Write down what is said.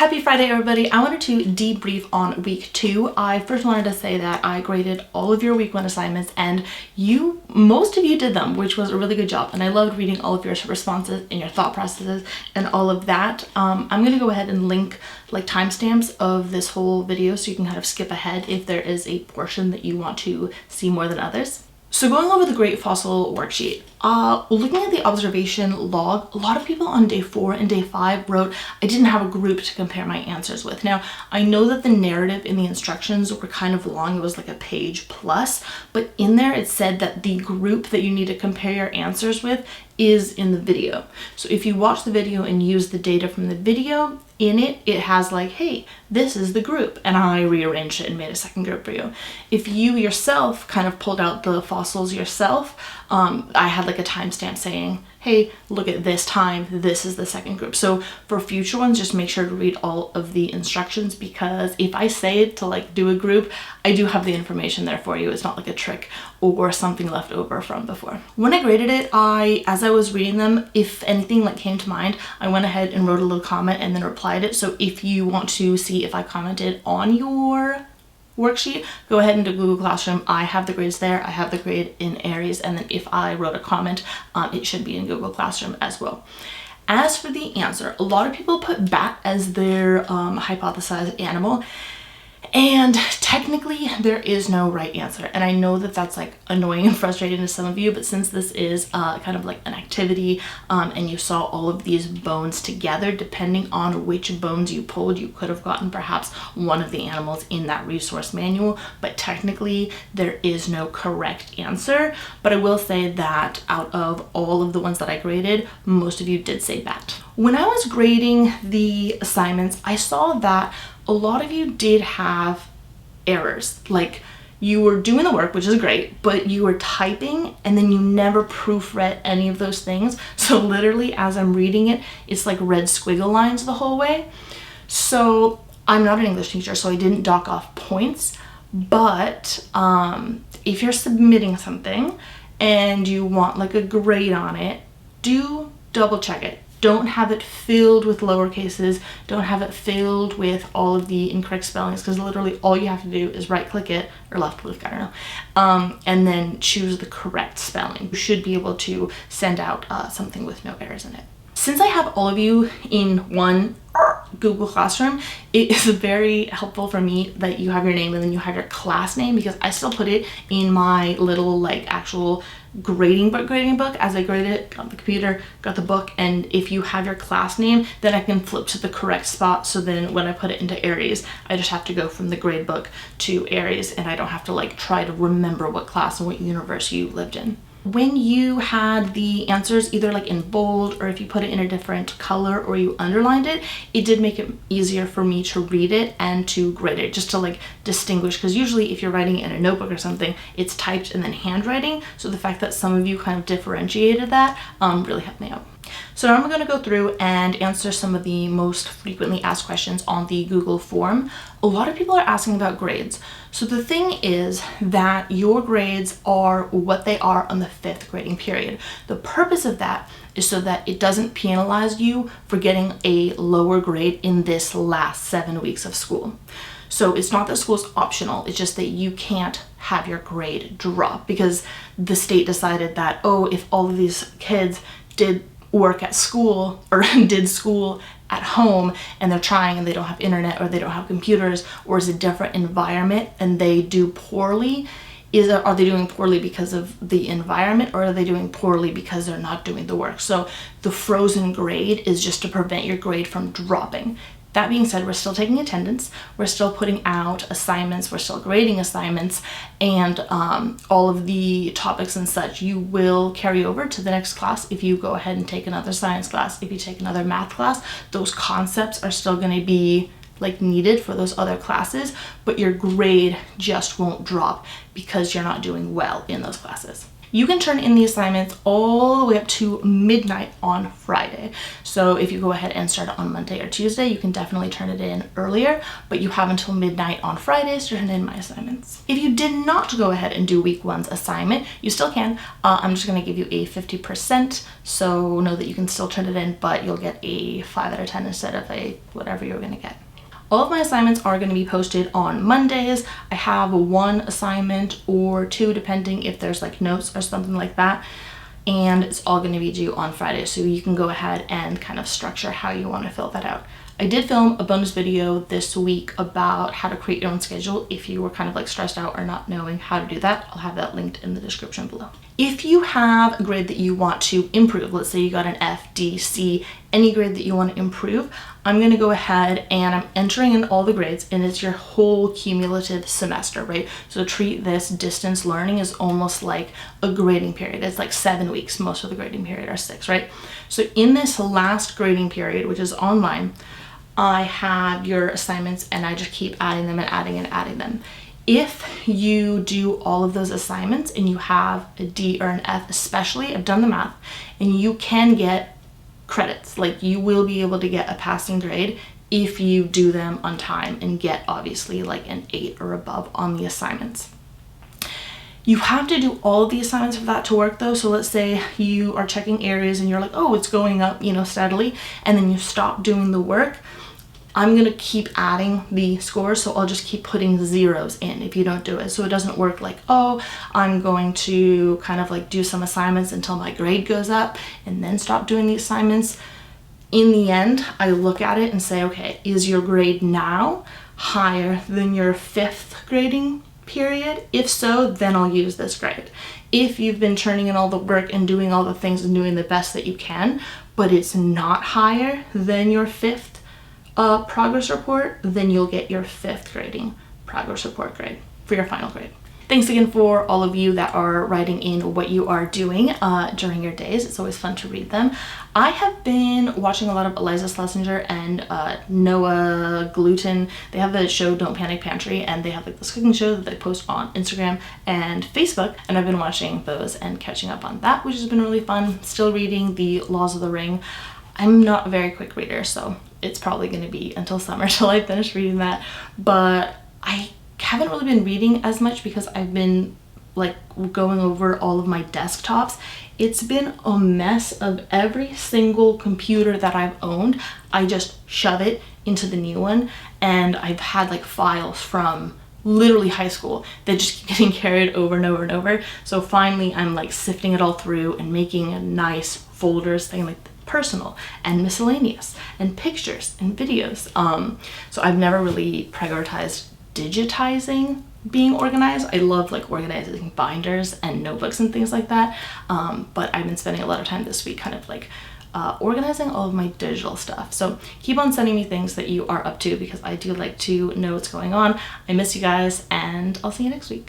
Happy Friday, everybody. I wanted to debrief on week 2. I first wanted to say that I graded all of your week 1 assignments and most of you did them, which was a really good job. And I loved reading all of your responses and your thought processes and all of that. I'm going to go ahead and link like timestamps of this whole video so you can kind of skip ahead if there is a portion that you want to see more than others. So going over the Great Fossil Worksheet, looking at the observation log, a lot of people on day 4 and day 5 wrote, I didn't have a group to compare my answers with. Now, I know that the narrative in the instructions were kind of long. It was like a page plus, but in there it said that the group that you need to compare your answers with is in the video. So if you watch the video and use the data from the video, in it has like, hey, this is the group, and I rearranged it and made a second group for you. If you yourself kind of pulled out the fossils yourself, I had like a timestamp saying, hey, look at this time, this is the second group. So for future ones, just make sure to read all of the instructions, because if I say to like do a group, I do have the information there for you. It's not like a trick or something left over from before. When I graded it, as I was reading them, if anything like came to mind, I went ahead and wrote a little comment and then replied it. So if you want to see if I commented on your worksheet, go ahead into Google Classroom. I have the grades there. I have the grade in Aries, and then if I wrote a comment, it should be in Google Classroom as well. As for the answer, a lot of people put bat as their hypothesized animal, and technically there is no right answer. And I know that that's like annoying and frustrating to some of you, but since this is kind of like an activity and you saw all of these bones together, depending on which bones you pulled, you could have gotten perhaps one of the animals in that resource manual, but technically there is no correct answer. But I will say that out of all of the ones that I graded, most of you did say bat. When I was grading the assignments, I saw that a lot of you did have errors. Like you were doing the work, which is great, but you were typing and then you never proofread any of those things. So literally as I'm reading it, it's like red squiggle lines the whole way. So I'm not an English teacher, so I didn't dock off points, but if you're submitting something and you want like a grade on it, do double check it. Don't have it filled with lower cases. Don't have it filled with all of the incorrect spellings, because literally all you have to do is right click it, or left click, I don't know, and then choose the correct spelling. You should be able to send out something with no errors in it. Since I have all of you in one Google Classroom, it is very helpful for me that you have your name and then you have your class name, because I still put it in my little like actual grading book as I graded it, got the computer, got the book, and if you have your class name, then I can flip to the correct spot. So then when I put it into Aries, I just have to go from the grade book to Aries, and I don't have to like try to remember what class and what universe you lived in. When you had the answers either like in bold, or if you put it in a different color or you underlined it, it did make it easier for me to read it and to grade it, just to like distinguish, because usually if you're writing in a notebook or something, it's typed and then handwriting. So the fact that some of you kind of differentiated that really helped me out. So now I'm going to go through and answer some of the most frequently asked questions on the Google form. A lot of people are asking about grades. So the thing is that your grades are what they are on the 5th grading period. The purpose of that is so that it doesn't penalize you for getting a lower grade in this last 7 weeks of school. So it's not that school's optional, it's just that you can't have your grade drop, because the state decided that, oh, if all of these kids did work at school or did school at home and they're trying and they don't have internet or they don't have computers, or is a different environment and they do poorly, are they doing poorly because of the environment, or are they doing poorly because they're not doing the work? So the frozen grade is just to prevent your grade from dropping. That being said, we're still taking attendance, we're still putting out assignments, we're still grading assignments, and all of the topics and such you will carry over to the next class. If you go ahead and take another science class, if you take another math class, those concepts are still going to be like needed for those other classes, but your grade just won't drop because you're not doing well in those classes. You can turn in the assignments all the way up to midnight on Friday. So if you go ahead and start it on Monday or Tuesday, you can definitely turn it in earlier, but you have until midnight on Fridays to turn in my assignments. If you did not go ahead and do week 1's assignment, you still can. I'm just gonna give you a 50%, so know that you can still turn it in, but you'll get a 5 out of 10 instead of a whatever you were gonna get. All of my assignments are going to be posted on Mondays. I have 1 assignment or 2 depending if there's like notes or something like that. And it's all going to be due on Friday. So you can go ahead and kind of structure how you want to fill that out. I did film a bonus video this week about how to create your own schedule if you were kind of like stressed out or not knowing how to do that. I'll have that linked in the description below. If you have a grade that you want to improve, let's say you got an F, D, C, any grade that you want to improve, I'm going to go ahead and I'm entering in all the grades, and it's your whole cumulative semester, right? So treat this distance learning as almost like a grading period. It's like 7 weeks. Most of the grading period are 6, right? So in this last grading period, which is online, I have your assignments and I just keep adding them and adding and adding them. If you do all of those assignments and you have a D or an F, especially, I've done the math, and you can get credits. Like you will be able to get a passing grade if you do them on time and get obviously like an 8 or above on the assignments. You have to do all of the assignments for that to work though. So let's say you are checking areas and you're like, oh, it's going up, you know, steadily, and then you stop doing the work. I'm going to keep adding the scores, so I'll just keep putting zeros in if you don't do it. So it doesn't work like, oh, I'm going to kind of like do some assignments until my grade goes up and then stop doing the assignments. In the end, I look at it and say, okay, is your grade now higher than your 5th grading period? If so, then I'll use this grade. If you've been turning in all the work and doing all the things and doing the best that you can, but it's not higher than your 5th progress report, then you'll get your 5th grading progress report grade for your final grade. Thanks again for all of you that are writing in what you are doing during your days. It's always fun to read them. I have been watching a lot of Eliza Schlesinger and Noah Gluten. They have the show Don't Panic Pantry, and they have like this cooking show that they post on Instagram and Facebook, and I've been watching those and catching up on that, which has been really fun. Still reading The Laws of the Ring. I'm not a very quick reader, so it's probably going to be until summer till I finish reading that, but I haven't really been reading as much because I've been like going over all of my desktops. It's been a mess of every single computer that I've owned. I just shove it into the new one, and I've had like files from literally high school that just keep getting carried over and over and over. So finally I'm like sifting it all through and making a nice folders thing, like personal and miscellaneous and pictures and videos. So I've never really prioritized digitizing being organized. I love like organizing binders and notebooks and things like that. But I've been spending a lot of time this week kind of like organizing all of my digital stuff. So keep on sending me things that you are up to because I do like to know what's going on. I miss you guys, and I'll see you next week.